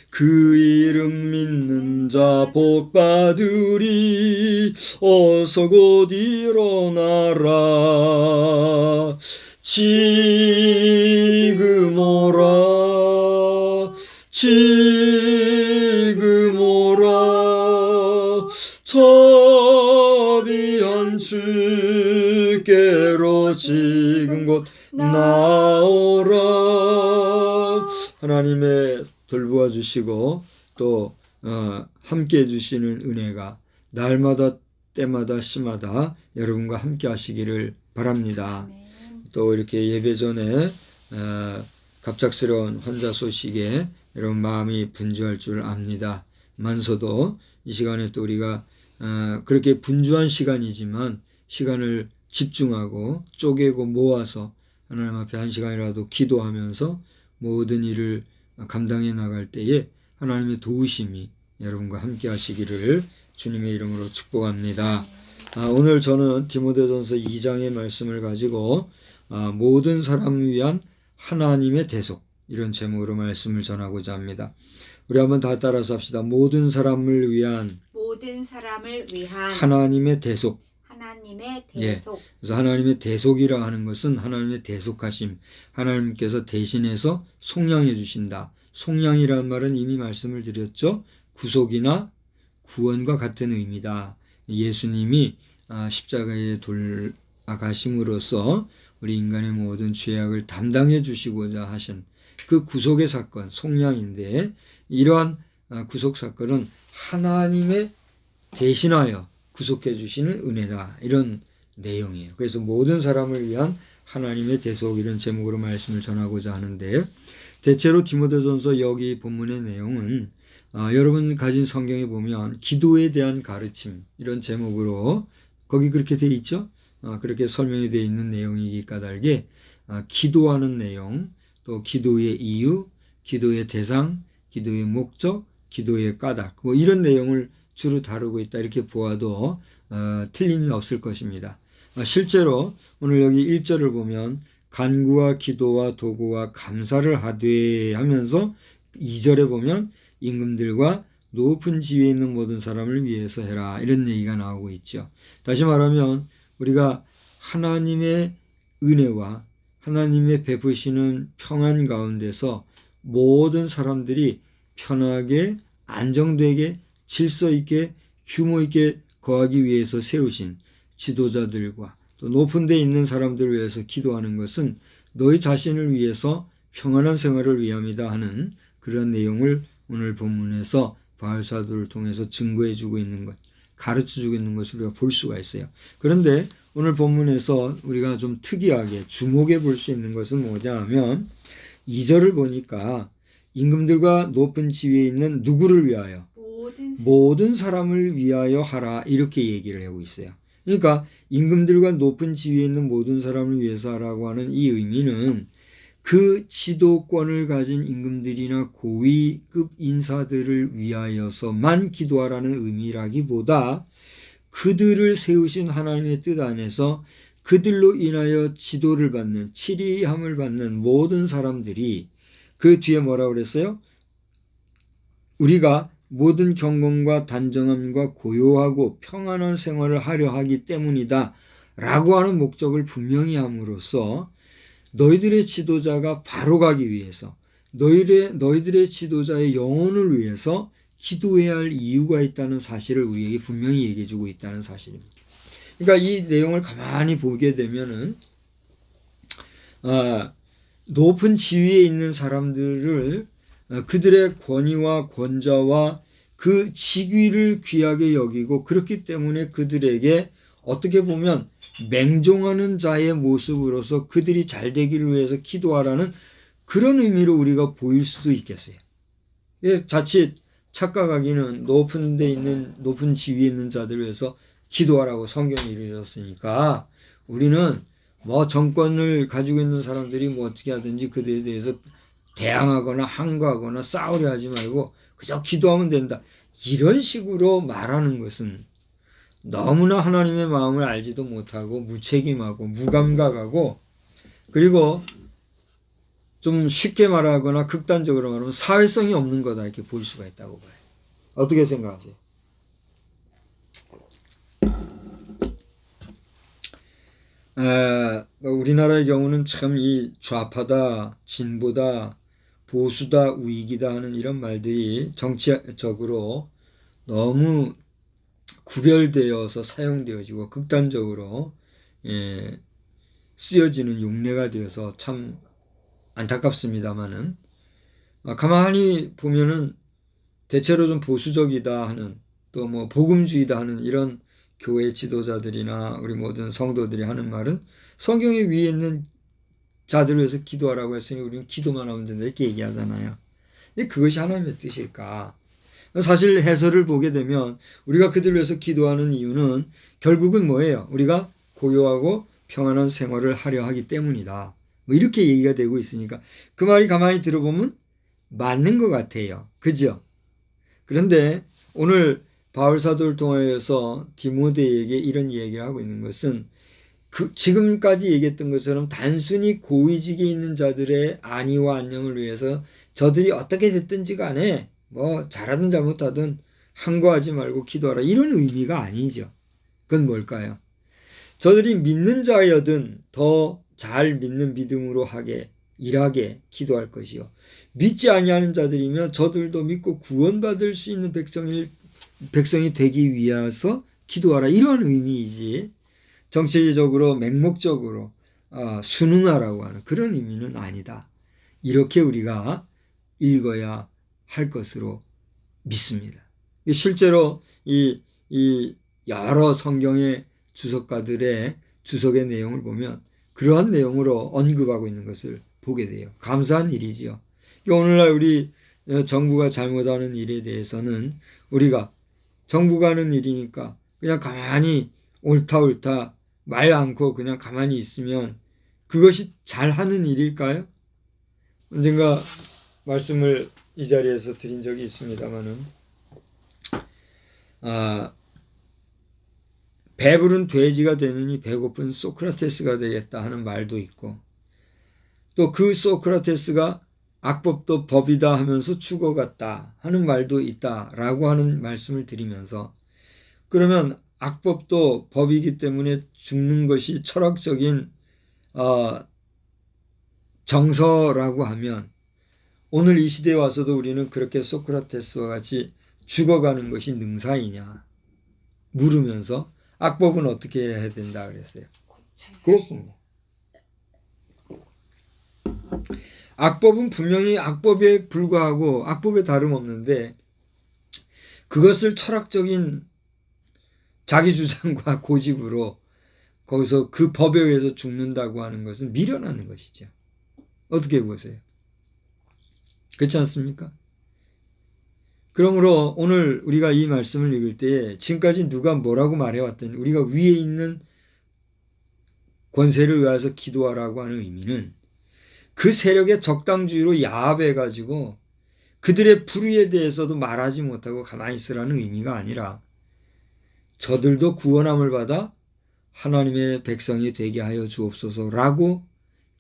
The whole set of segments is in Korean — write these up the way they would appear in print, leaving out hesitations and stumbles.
그 이름 믿는 자 복 받으리. 어서 곧 일어나라. 지금 오라. 지금 오라. 자비한 주께로 지금 곧 나오라. 하나님의 돌보아 주시고 또 함께 해주시는 은혜가 날마다 때마다 시마다 여러분과 함께 하시기를 바랍니다. 또 이렇게 예배 전에 갑작스러운 환자 소식에 여러분 마음이 분주할 줄 압니다. 만서도 이 시간에 또 우리가 그렇게 분주한 시간이지만 시간을 집중하고 쪼개고 모아서 하나님 앞에 한 시간이라도 기도하면서 모든 일을 감당해 나갈 때에 하나님의 도우심이 여러분과 함께 하시기를 주님의 이름으로 축복합니다. 오늘 저는 디모데전서 2장의 말씀을 가지고 모든 사람을 위한 하나님의 대속, 이런 제목으로 말씀을 전하고자 합니다. 우리 한번 다 따라서 합시다. 모든 사람을 위한 하나님의 대속. 그래서 하나님의 대속이라 하는 것은 하나님의 대속하심, 하나님께서 대신해서 속량해 주신다. 속량이라는 말은 이미 말씀을 드렸죠. 구속이나 구원과 같은 의미다. 예수님이 십자가에 돌아가심으로써 우리 인간의 모든 죄악을 담당해 주시고자 하신 그 구속의 사건, 속량인데, 이러한 구속 사건은 하나님의 대신하여 구속해 주시는 은혜다, 이런 내용이에요. 그래서 모든 사람을 위한 하나님의 대속, 이런 제목으로 말씀을 전하고자 하는데, 대체로 디모데전서 여기 본문의 내용은 여러분 가진 성경에 보면 기도에 대한 가르침, 이런 제목으로 거기 그렇게 되어 있죠. 그렇게 설명이 되어 있는 내용이기 까닭에 기도하는 내용, 또 기도의 이유, 기도의 대상, 기도의 목적, 기도의 까닭, 뭐 이런 내용을 주로 다루고 있다, 이렇게 보아도 틀림이 없을 것입니다. 실제로 오늘 여기 1절을 보면 간구와 기도와 도구와 감사를 하되 하면서 2절에 보면 임금들과 높은 지위에 있는 모든 사람을 위해서 해라, 이런 얘기가 나오고 있죠. 다시 말하면 우리가 하나님의 은혜와 하나님의 베푸시는 평안 가운데서 모든 사람들이 편하게 안정되게 질서 있게 규모 있게 거하기 위해서 세우신 지도자들과 또 높은 데 있는 사람들을 위해서 기도하는 것은 너희 자신을 위해서 평안한 생활을 위함이다 하는 그런 내용을 오늘 본문에서 바울사도를 통해서 증거해 주고 있는 것, 가르쳐 주고 있는 것을 우리가 볼 수가 있어요. 그런데 오늘 본문에서 우리가 좀 특이하게 주목해 볼 수 있는 것은 뭐냐 하면 2절을 보니까 임금들과 높은 지위에 있는 누구를 위하여? 모든 사람을 위하여 하라, 이렇게 얘기를 하고 있어요. 그러니까 임금들과 높은 지위에 있는 모든 사람을 위해서 하라고 하는 이 의미는 그 지도권을 가진 임금들이나 고위급 인사들을 위하여서만 기도하라는 의미라기보다 그들을 세우신 하나님의 뜻 안에서 그들로 인하여 지도를 받는, 치리함을 받는 모든 사람들이, 그 뒤에 뭐라고 그랬어요? 우리가 모든 경건과 단정함과 고요하고 평안한 생활을 하려 하기 때문이다 라고 하는 목적을 분명히 함으로써 너희들의 지도자가 바로 가기 위해서, 너희들의 지도자의 영혼을 위해서 기도해야 할 이유가 있다는 사실을 우리에게 분명히 얘기해 주고 있다는 사실입니다. 그러니까 이 내용을 가만히 보게 되면은 높은 지위에 있는 사람들을 그들의 권위와 권좌와 그 직위를 귀하게 여기고, 그렇기 때문에 그들에게 어떻게 보면 맹종하는 자의 모습으로서 그들이 잘 되기를 위해서 기도하라는 그런 의미로 우리가 보일 수도 있겠어요. 자칫 착각하기는 높은 지위에 있는 자들을 위해서 기도하라고 성경이 이루어졌으니까 우리는 뭐 정권을 가지고 있는 사람들이 뭐 어떻게 하든지 그들에 대해서 대항하거나 항거하거나 싸우려 하지 말고 그저 기도하면 된다, 이런 식으로 말하는 것은 너무나 하나님의 마음을 알지도 못하고 무책임하고 무감각하고, 그리고 좀 쉽게 말하거나 극단적으로 말하면 사회성이 없는 거다 이렇게 볼 수가 있다고 봐요. 어떻게 생각하세요? 우리나라의 경우는 참 이 좌파다, 진보다, 보수다, 우익이다 하는 이런 말들이 정치적으로 너무 구별되어서 사용되어지고 극단적으로 쓰여지는 용례가 되어서 참 안타깝습니다만은 가만히 보면은 대체로 좀 보수적이다 하는 또 뭐 복음주의다 하는 이런 교회 지도자들이나 우리 모든 성도들이 하는 말은 성경에 위에 있는 자들을 위해서 기도하라고 했으니 우리는 기도만 하면 된다 이렇게 얘기하잖아요. 근데 그것이 하나님의 뜻일까? 사실 해설을 보게 되면 우리가 그들을 위해서 기도하는 이유는 결국은 뭐예요? 우리가 고요하고 평안한 생활을 하려 하기 때문이다. 뭐 이렇게 얘기가 되고 있으니까 그 말이 가만히 들어보면 맞는 것 같아요. 그죠? 그런데 오늘 바울 사도를 통하여서 디모데에게 이런 얘기를 하고 있는 것은 지금까지 얘기했던 것처럼 단순히 고위직에 있는 자들의 안위와 안녕을 위해서 저들이 어떻게 됐든지 간에 뭐 잘하든 잘못하든 항거하지 말고 기도하라 이런 의미가 아니죠. 그건 뭘까요? 저들이 믿는 자여든 더 잘 믿는 믿음으로 하게 일하게 기도할 것이요. 믿지 아니하는 자들이면 저들도 믿고 구원받을 수 있는 백성이 되기 위해서 기도하라 이런 의미이지 정치적으로 맹목적으로 순응하라고 하는 그런 의미는 아니다. 이렇게 우리가 읽어야 할 것으로 믿습니다. 실제로 이 여러 성경의 주석가들의 주석의 내용을 보면 그러한 내용으로 언급하고 있는 것을 보게 돼요. 감사한 일이지요. 오늘날 우리 정부가 잘못하는 일에 대해서는 우리가 정부가 하는 일이니까 그냥 가만히 옳다 말 않고 그냥 가만히 있으면 그것이 잘하는 일일까요? 언젠가 말씀을 이 자리에서 드린 적이 있습니다마는 배부른 돼지가 되느니 배고픈 소크라테스가 되겠다 하는 말도 있고 또 그 소크라테스가 악법도 법이다 하면서 죽어갔다 하는 말도 있다라고 하는 말씀을 드리면서 그러면 악법도 법이기 때문에 죽는 것이 철학적인 정서라고 하면 오늘 이 시대에 와서도 우리는 그렇게 소크라테스와 같이 죽어가는 것이 능사이냐 물으면서 악법은 어떻게 해야 된다 그랬어요. 그렇습니다. 악법은 분명히 악법에 불과하고 악법에 다름없는데 그것을 철학적인 자기 주장과 고집으로 거기서 그 법에 의해서 죽는다고 하는 것은 미련하는 것이죠. 어떻게 보세요? 그렇지 않습니까? 그러므로 오늘 우리가 이 말씀을 읽을 때 지금까지 누가 뭐라고 말해왔더니 우리가 위에 있는 권세를 위해서 기도하라고 하는 의미는 그 세력의 적당주의로 야합해가지고 그들의 불의에 대해서도 말하지 못하고 가만히 있으라는 의미가 아니라 저들도 구원함을 받아 하나님의 백성이 되게 하여 주옵소서라고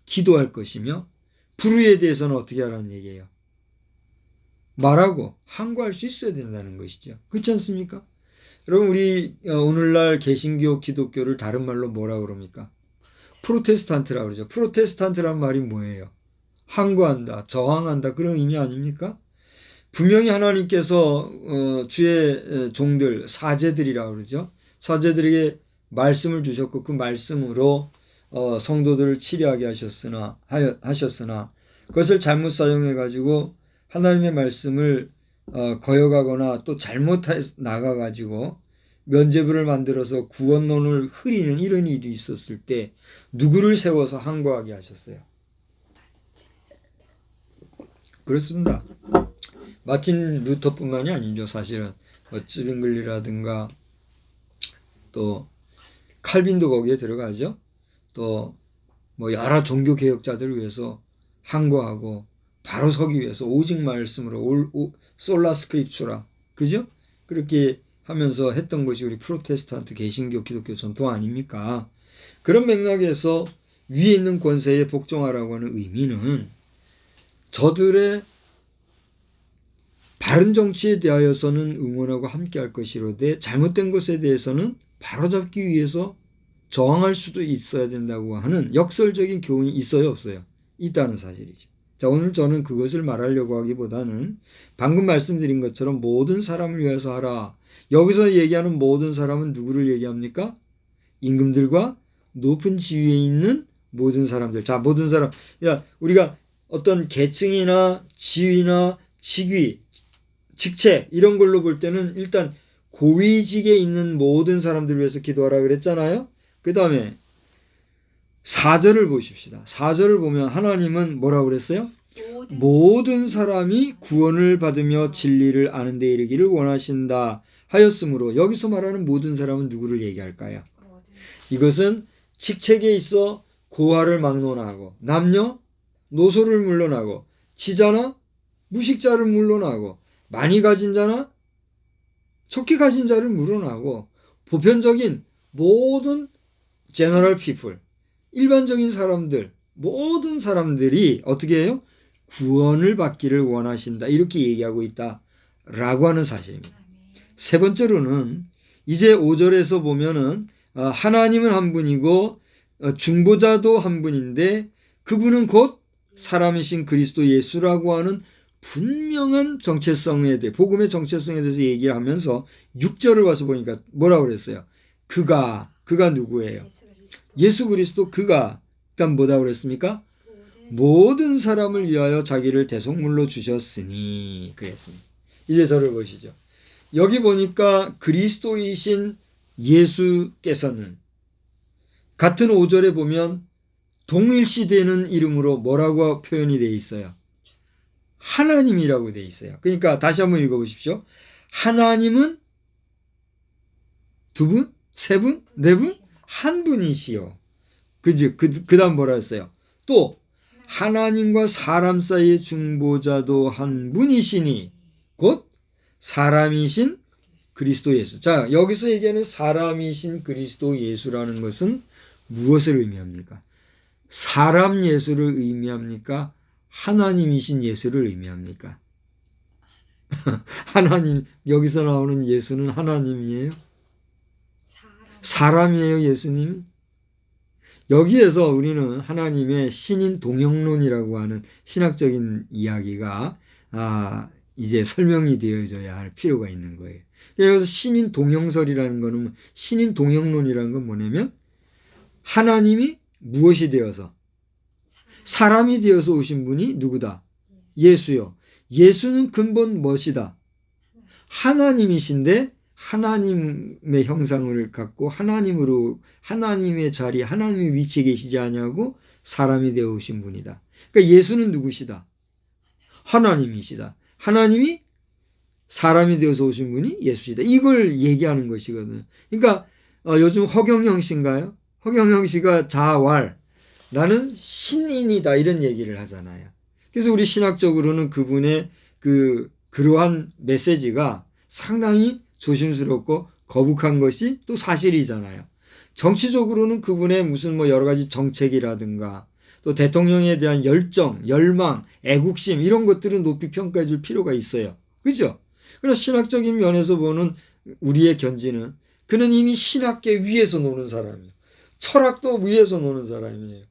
기도할 것이며 불의에 대해서는 어떻게 하라는 얘기예요? 말하고 항거할 수 있어야 된다는 것이죠. 그렇지 않습니까? 여러분 우리 오늘날 개신교 기독교를 다른 말로 뭐라 그럽니까? 프로테스탄트라고 그러죠. 프로테스탄트란 말이 뭐예요? 항거한다, 저항한다 그런 의미 아닙니까? 분명히 하나님께서 주의 종들, 사제들이라고 그러죠. 사제들에게 말씀을 주셨고 그 말씀으로 성도들을 치료하게 하셨으나 그것을 잘못 사용해 가지고 하나님의 말씀을 거역하거나 또 잘못해 나가 가지고 면죄부를 만들어서 구원론을 흐리는 이런 일이 있었을 때 누구를 세워서 항거하게 하셨어요? 그렇습니다. 마틴 루터뿐만이 아니죠. 사실은 쯔빙글리라든가 또 칼빈도 거기에 들어가죠. 또 뭐 여러 종교 개혁자들을 위해서 항거하고 바로 서기 위해서 오직 말씀으로 솔라 스크립추라 그죠? 그렇게 하면서 했던 것이 우리 프로테스탄트 개신교 기독교 전통 아닙니까? 그런 맥락에서 위에 있는 권세에 복종하라고 하는 의미는 저들의 바른 정치에 대하여서는 응원하고 함께할 것이로되 잘못된 것에 대해서는 바로잡기 위해서 저항할 수도 있어야 된다고 하는 역설적인 교훈이 있어요, 없어요? 있다는 사실이죠. 자, 오늘 저는 그것을 말하려고 하기보다는 방금 말씀드린 것처럼 모든 사람을 위해서 하라. 여기서 얘기하는 모든 사람은 누구를 얘기합니까? 임금들과 높은 지위에 있는 모든 사람들. 자, 모든 사람. 야, 우리가 어떤 계층이나 지위나 직위, 직책 이런 걸로 볼 때는 일단 고위직에 있는 모든 사람들을 위해서 기도하라 그랬잖아요. 그 다음에 4절을 보십시다. 4절을 보면 하나님은 뭐라고 그랬어요? 모든 사람이 구원을 받으며 진리를 아는 데 이르기를 원하신다 하였으므로 여기서 말하는 모든 사람은 누구를 얘기할까요? 이것은 직책에 있어 고하를 막론하고 남녀 노소를 물론하고 지자나 무식자를 물론하고 많이 가진 자나 적게 가진 자를 물론하고 보편적인 모든 general people, 일반적인 사람들, 모든 사람들이 어떻게 해요? 구원을 받기를 원하신다. 이렇게 얘기하고 있다라고 하는 사실입니다. 세 번째로는 이제 5절에서 보면은 하나님은 한 분이고 중보자도 한 분인데 그분은 곧 사람이신 그리스도 예수라고 하는 분명한 정체성에 대해 복음의 정체성에 대해서 얘기를 하면서 6절을 와서 보니까 뭐라고 그랬어요? 그가 누구예요? 예수 그리스도 그가 그다음 뭐라고 그랬습니까? 모든 사람을 위하여 자기를 대속물로 주셨으니 그랬습니다. 이제 저를 보시죠. 여기 보니까 그리스도이신 예수께서는 같은 5절에 보면 동일시되는 이름으로 뭐라고 표현이 되어 있어요? 하나님이라고 되어 있어요. 그러니까 다시 한번 읽어보십시오. 하나님은 두 분? 세 분? 네 분? 한 분이시요. 그 다음 뭐라 했어요? 또 하나님과 사람 사이의 중보자도 한 분이시니 곧 사람이신 그리스도 예수. 자, 여기서 얘기하는 사람이신 그리스도 예수라는 것은 무엇을 의미합니까? 사람 예수를 의미합니까? 하나님이신 예수를 의미합니까? 하나님, 여기서 나오는 예수는 하나님이에요? 사람이에요, 예수님이? 여기에서 우리는 하나님의 신인 동형론이라고 하는 신학적인 이야기가 이제 설명이 되어져야 할 필요가 있는 거예요. 그래서 신인 동형설이라는 거는 신인 동형론이라는 건 뭐냐면 하나님이 무엇이 되어서 사람이 되어서 오신 분이 누구다? 예수요. 예수는 근본 무엇이다? 하나님이신데 하나님의 형상을 갖고 하나님으로 하나님의 자리, 하나님의 위치에 계시지 아니하고 사람이 되어 오신 분이다. 그러니까 예수는 누구시다? 하나님이시다. 하나님이 사람이 되어서 오신 분이 예수시다. 이걸 얘기하는 것이거든요. 그러니까 요즘 허경영 씨인가요? 허경영 씨가 자활 나는 신인이다 이런 얘기를 하잖아요. 그래서 우리 신학적으로는 그분의 그러한 메시지가 상당히 조심스럽고 거북한 것이 또 사실이잖아요. 정치적으로는 그분의 무슨 여러 가지 정책이라든가 또 대통령에 대한 열정, 열망, 애국심 이런 것들은 높이 평가해 줄 필요가 있어요. 그죠? 그러나 신학적인 면에서 보는 우리의 견지는 그는 이미 신학계 위에서 노는 사람이에요. 철학도 위에서 노는 사람이에요.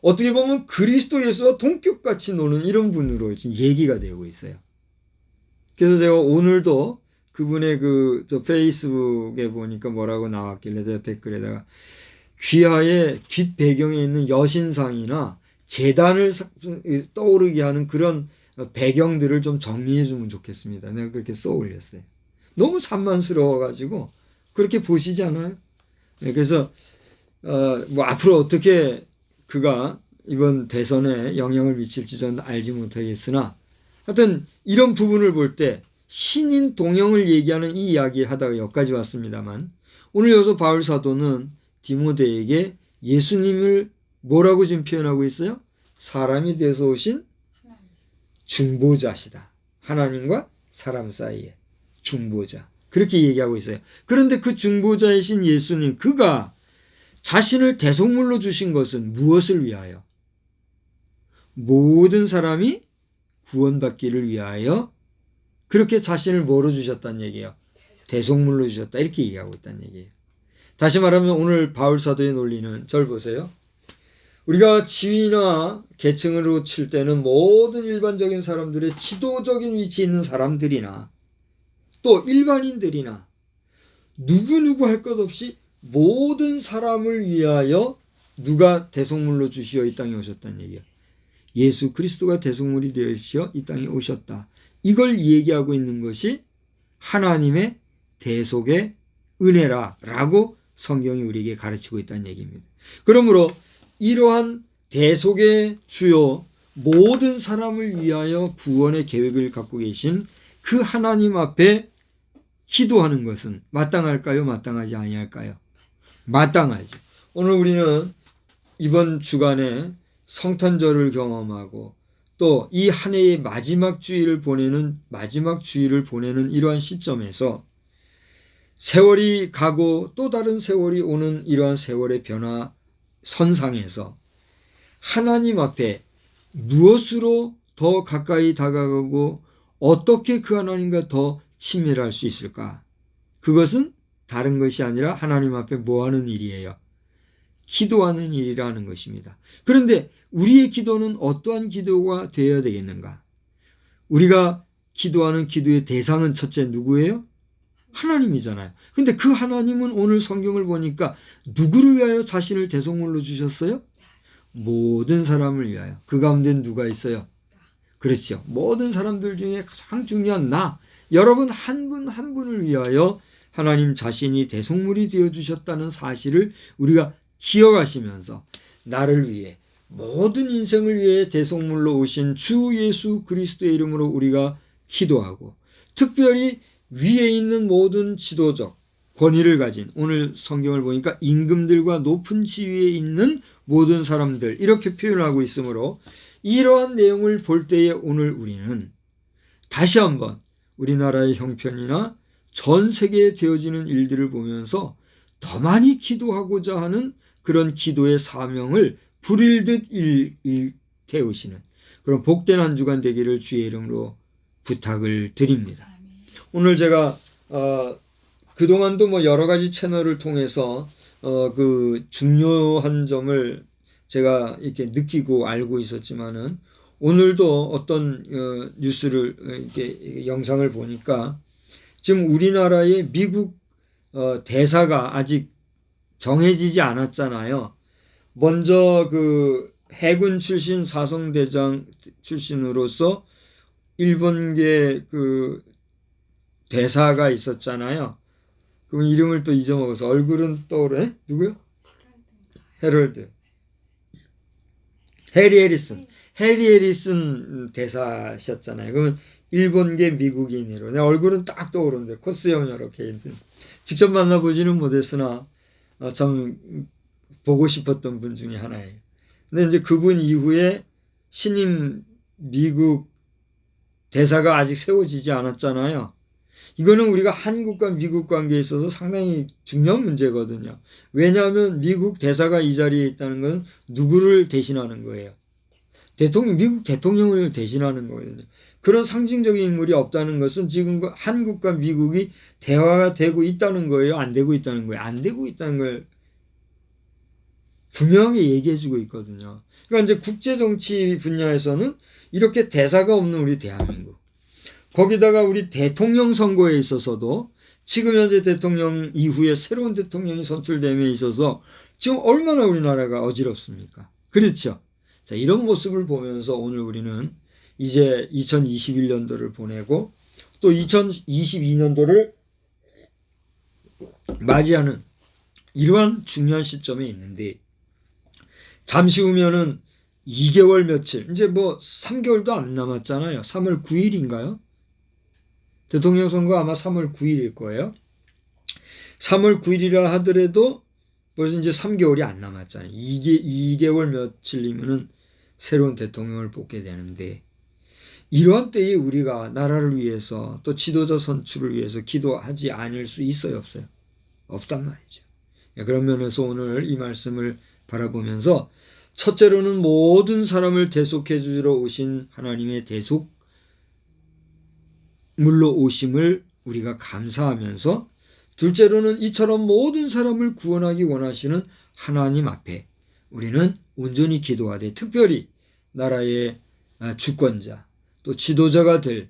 어떻게 보면 그리스도 예수와 동격같이 노는 이런 분으로 지금 얘기가 되고 있어요. 그래서 제가 오늘도 그분의 저 페이스북에 보니까 뭐라고 나왔길래 제가 댓글에다가 귀하의 뒷배경에 있는 여신상이나 재단을 떠오르게 하는 그런 배경들을 좀 정리해 주면 좋겠습니다. 내가 그렇게 써 올렸어요. 너무 산만스러워가지고 그렇게 보시지 않아요? 그래서 앞으로 어떻게 그가 이번 대선에 영향을 미칠지 저는 알지 못하겠으나 하여튼 이런 부분을 볼 때 신인 동형을 얘기하는 이 이야기를 하다가 여기까지 왔습니다만 오늘 여기서 바울 사도는 디모데에게 예수님을 뭐라고 지금 표현하고 있어요? 사람이 되어서 오신 중보자시다. 하나님과 사람 사이에 중보자. 그렇게 얘기하고 있어요. 그런데 그 중보자이신 예수님 그가 자신을 대속물로 주신 것은 무엇을 위하여? 모든 사람이 구원받기를 위하여 그렇게 자신을 뭐로 주셨다는 얘기예요? 대속물로 주셨다. 이렇게 얘기하고 있다는 얘기예요. 다시 말하면 오늘 바울 사도의 논리는 절 보세요. 우리가 지위나 계층으로 칠 때는 모든 일반적인 사람들의 지도적인 위치에 있는 사람들이나 또 일반인들이나 누구 할 것 없이 모든 사람을 위하여 누가 대속물로 주시어 이 땅에 오셨다는 얘기예요. 예수 그리스도가 대속물이 되시어 이 땅에 오셨다. 이걸 얘기하고 있는 것이 하나님의 대속의 은혜라라고 성경이 우리에게 가르치고 있다는 얘기입니다. 그러므로 이러한 대속의 주요 모든 사람을 위하여 구원의 계획을 갖고 계신 그 하나님 앞에 기도하는 것은 마땅할까요? 마땅하지 아니할까요? 마땅하죠. 오늘 우리는 이번 주간에 성탄절을 경험하고 또 이 한 해의 마지막 주일을 보내는 이러한 시점에서 세월이 가고 또 다른 세월이 오는 이러한 세월의 변화 선상에서 하나님 앞에 무엇으로 더 가까이 다가가고 어떻게 그 하나님과 더 친밀할 수 있을까? 그것은 다른 것이 아니라 하나님 앞에 뭐하는 일이에요? 기도하는 일이라는 것입니다. 그런데 우리의 기도는 어떠한 기도가 되어야 되겠는가? 우리가 기도하는 기도의 대상은 첫째 누구예요? 하나님이잖아요. 근데 그 하나님은 오늘 성경을 보니까 누구를 위하여 자신을 대속물로 주셨어요? 모든 사람을 위하여. 그 가운데 누가 있어요? 그렇죠. 모든 사람들 중에 가장 중요한 나, 여러분 한 분 한 분을 위하여 하나님 자신이 대속물이 되어주셨다는 사실을 우리가 기억하시면서 나를 위해 모든 인생을 위해 대속물로 오신 주 예수 그리스도의 이름으로 우리가 기도하고 특별히 위에 있는 모든 지도적 권위를 가진 오늘 성경을 보니까 임금들과 높은 지위에 있는 모든 사람들 이렇게 표현하고 있으므로 이러한 내용을 볼 때에 오늘 우리는 다시 한번 우리나라의 형편이나 전 세계에 되어지는 일들을 보면서 더 많이 기도하고자 하는 그런 기도의 사명을 불일듯 태우시는 그런 복된 한 주간 되기를 주의 이름으로 부탁을 드립니다. 오늘 제가 그동안도 여러 가지 채널을 통해서 그 중요한 점을 제가 이렇게 느끼고 알고 있었지만은 오늘도 어떤 뉴스를 이렇게 영상을 보니까 지금 우리나라의 미국 대사가 아직 정해지지 않았잖아요. 먼저 그 해군 출신 사성대장 출신으로서 일본계 그 대사가 있었잖아요. 그럼 이름을 또 잊어먹어서 얼굴은 떠오르네? 누구요? 해리 해리슨 대사셨잖아요. 그러면 일본계 미국인으로 내 얼굴은 딱 떠오르는데 코스형 이렇게 있는 직접 만나보지는 못했으나 참 보고 싶었던 분 중에 하나예요. 근데 이제 그분 이후에 신임 미국 대사가 아직 세워지지 않았잖아요. 이거는 우리가 한국과 미국 관계에 있어서 상당히 중요한 문제거든요. 왜냐하면 미국 대사가 이 자리에 있다는 건 누구를 대신하는 거예요? 미국 대통령을 대신하는 거거든요. 그런 상징적인 인물이 없다는 것은 지금 한국과 미국이 대화가 되고 있다는 거예요? 안 되고 있다는 거예요? 안 되고 있다는 걸 분명히 얘기해주고 있거든요. 그러니까 이제 국제정치 분야에서는 이렇게 대사가 없는 우리 대한민국. 거기다가 우리 대통령 선거에 있어서도 지금 현재 대통령 이후에 새로운 대통령이 선출됨에 있어서 지금 얼마나 우리나라가 어지럽습니까? 그렇죠. 자, 이런 모습을 보면서 오늘 우리는 이제 2021년도를 보내고 또 2022년도를 맞이하는 이러한 중요한 시점에 있는데 잠시 후면은 2개월 며칠, 이제 3개월도 안 남았잖아요. 3월 9일인가요? 대통령 선거 아마 3월 9일일 거예요. 3월 9일이라 하더라도 벌써 이제 3개월이 안 남았잖아요. 2개월 며칠이면은 새로운 대통령을 뽑게 되는데 이러한 때에 우리가 나라를 위해서 또 지도자 선출을 위해서 기도하지 않을 수 있어요, 없어요? 없단 말이죠. 그런 면에서 오늘 이 말씀을 바라보면서 첫째로는 모든 사람을 대속해 주러 오신 하나님의 대속 물러오심을 우리가 감사하면서, 둘째로는 이처럼 모든 사람을 구원하기 원하시는 하나님 앞에 우리는 온전히 기도하되, 특별히 나라의 주권자 또 지도자가 될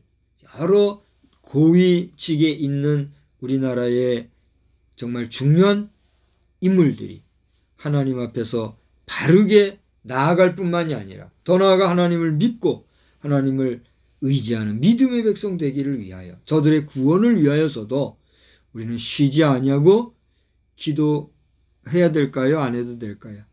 여러 고위직에 있는 우리나라의 정말 중요한 인물들이 하나님 앞에서 바르게 나아갈 뿐만이 아니라 더 나아가 하나님을 믿고 하나님을 의지하는 믿음의 백성 되기를 위하여, 저들의 구원을 위하여서도 우리는 쉬지 아니하고 기도해야 될까요? 안 해도 될까요?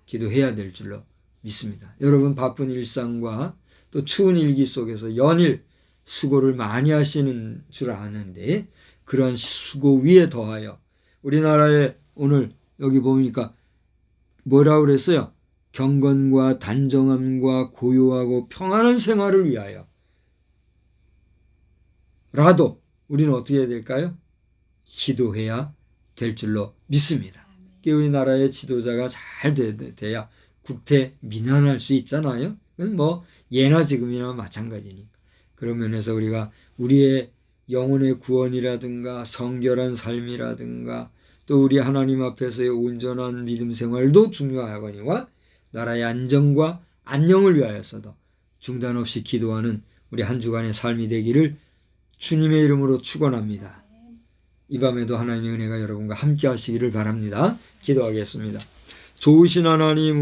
기도해야 될 줄로 믿습니다. 여러분 바쁜 일상과 또 추운 일기 속에서 연일 수고를 많이 하시는 줄 아는데, 그러한 수고 위에 더하여 우리나라에 오늘 여기 보니까 뭐라고 그랬어요? 경건과 단정함과 고요하고 평안한 생활을 위하여 라도 우리는 어떻게 해야 될까요? 기도해야 될 줄로 믿습니다. 우리나라의 지도자가 잘 돼야 국태 민안할 수 있잖아요. 그건 뭐 예나 지금이나 마찬가지니까. 그런 면에서 우리가 우리의 영혼의 구원이라든가 성결한 삶이라든가 또 우리 하나님 앞에서의 온전한 믿음 생활도 중요하거니와 나라의 안정과 안녕을 위하여서도 중단 없이 기도하는 우리 한 주간의 삶이 되기를 주님의 이름으로 축원합니다. 이 밤에도 하나님의 은혜가 여러분과 함께 하시기를 바랍니다. 기도하겠습니다. 좋으신 하나님,